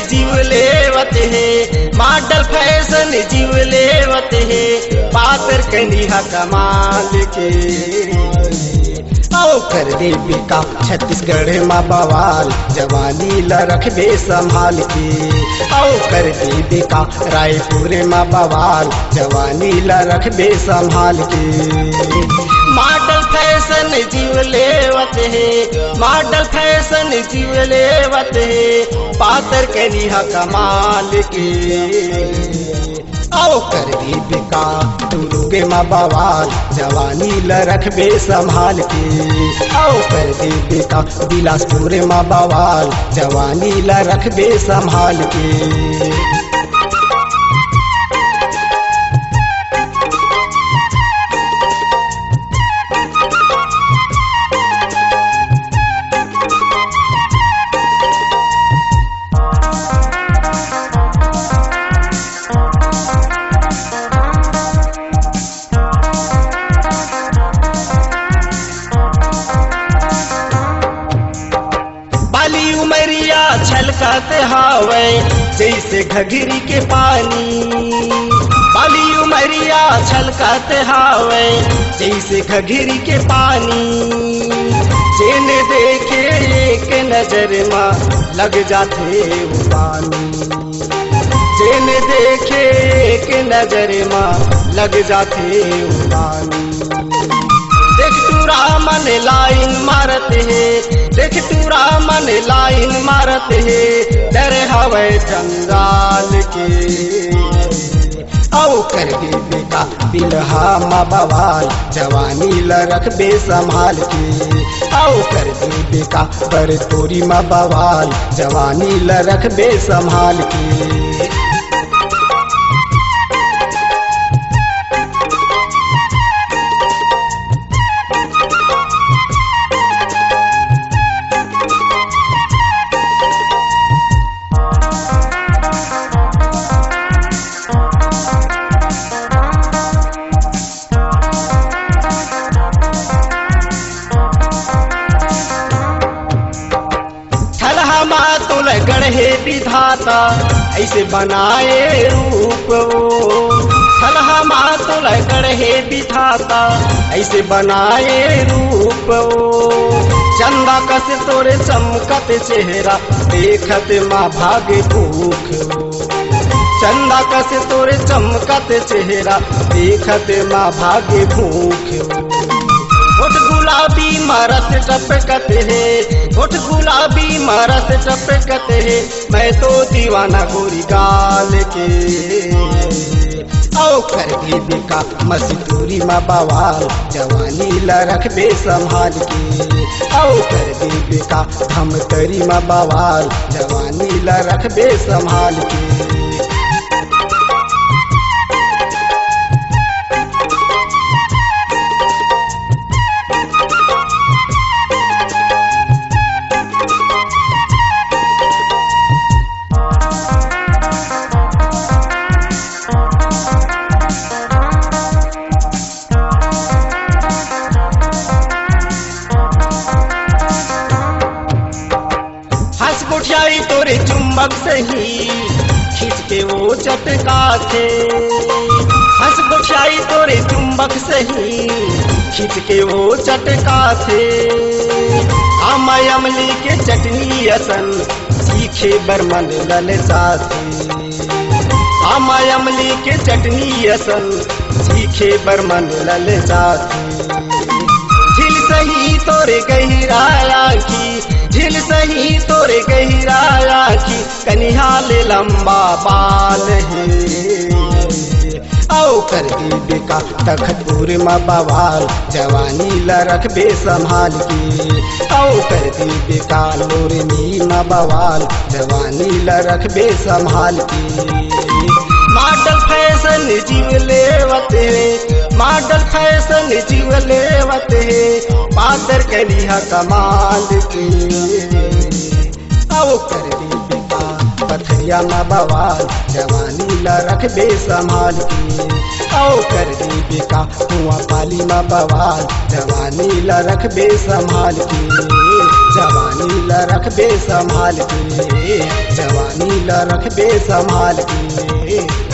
जीव लेवत है, मॉडल फैशन जीव लेवत है, पातर कनिहा कमाल के। आओ कर दे बेका छत्तीसगढ़ माँ बवाल, जवानी ला रखबे संभाल के। आओ कर दे बेका रायपुर माँ बवाल, जवानी ला रखबे संभाल के। मॉडल फैशन जीव लेवत है, मॉडल फैशन जीव लेवत है, पातर कनिहा कमाल के। आओ कर दे बेका तुरुगे माँ बवाल, जवानी ला रखबे संभाल के। आओ कर दे बेका बिलासपुर माँ बवाल, जवानी ला रखबे संभाल के। छलकत हावे जैसे घघरी के पानी, बाली उमरिया छलकत हावे जैसे घघरी के पानी। जेने देखे एक नजर में लग जाते पानी, जेने देखे एक नजर में लग जाते पानी। देख तूरा मन लाइन मारत है, देख तूरा मन लाइन मारत है, डर हवे जंजाल के। आओ कर दे बेका बिलहा माँ बवाल, जवानी ला रखबे संभाल के। आओ कर दे बेका बरतोरी माँ बवाल, जवानी ला रखबे संभाल के। गढ़े विधाता ऐसे बनाए रूप वो, खलहा मातुल गढ़े विधाता ऐसे बनाए रूप वो। चंदा कस तोरे चमकत चेहरा देखत माँ भागे भूख वो, चंदा कस तोरे चमकत चेहरा देखत माँ भागे भूख वो। होठ गुलाबी मरस टपकत है, होठ गुलाबी मरस टपकत है, मैं तो दीवाना गोरी गाल के। आओ कर दे बेका मस्तूरी माँ बवाल, जवानी ला रखबे संभाल के। आओ कर दे बेका धमतरी माँ बवाल, जवानी ला रखबे संभाल के। हंस तोरे चुंबक सही खींच के वो चटका थे, हंस बुछाई तोरे चुंबक सही खींच के वो चटका थे। आमा अमली के चटनी असन तीखे बरमन ललचा थे, आमा अमली के चटनी असन तीखे बरमन ललचा थे। झिल सही तोरे गहिराया की, झिल सही तोरे गहिराया की, कनिहाल लंबा बाल है। आओ कर दे बेका तखतपुर माँ बवाल, जवानी ला रखबे संभाल के। आओ कर दे बेका लोरनी माँ बवाल, जवानी ला रखबे संभाल के। मॉडल फैशन जीव लेवत है, मॉडल फैशन जीव लेवत है, पातर कलिहा कमाल के। आओ कर दे बेका पथरिया माँ बवाल, जवानी ला रखबे संभाल के। आओ कर दे बेका कुआं पाली माँ बवाल, जवानी ला रखबे संभाल के। जवानी ला रखबे संभाल के, जवानी ला रखबे संभाल के।